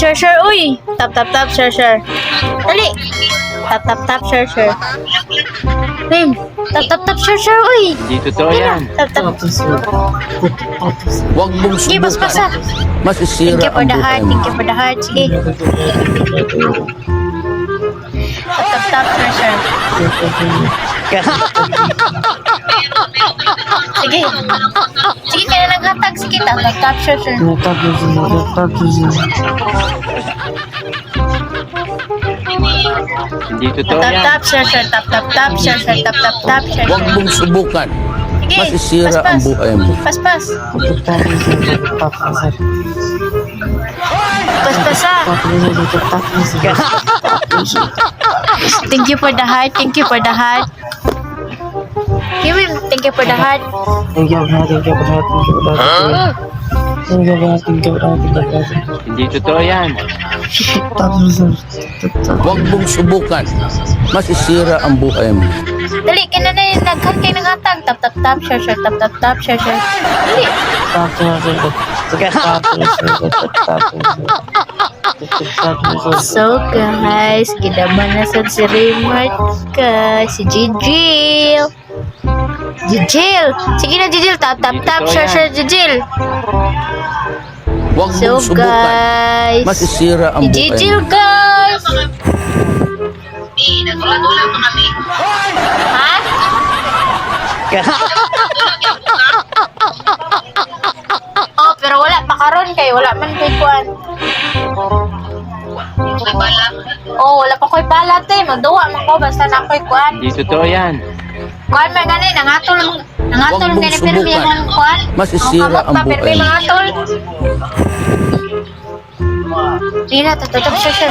Share, uy. Tap, share. Dali. Tap, share. Mim, tap, share, uy. Hindi totoo yan. Tap. Huwag mong Sige, subukan. basa. Masisira Thank you for ang the buhay heart. mo. Thank you for the heart. Sige. Tap, share. Sige. Sige, kaya naghatag. Sige, tap, share. Hindi totoo yan. Tap, share. Tap, share. Huwag mong subukan. Sige, Masisira ang paspas. buhay mo. Paspas. Paspasa. Thank you for the heart. Thank you for the heart. Kimim, thank you for the heart. Hindi totoo yan. Huwag mong subukan. Masisira ang buhay mo. Dali, kina na yung naghan kayo ng atag. Tap, share. Tap, share. Dali. So guys, kinaman na sa si Raymart ka, si Jijil. Sige na Jijil, tap, share Jijil. Huwag So mong subukan. guys, Masisira ang buhay Jijil mo. guys. Ha? Oh, pero wala pa karon kay wala man kay kuan. Oh, wala pa ko'y balat eh. Magduwa man ko basta na ko'y kuan. Hindi totoo yan. Kuan man gani nangatol Huwag mong gani pero may subukan. mga kuan. Masisira ang Pero may buhay mo. mga tol. Sige na, tututok siya.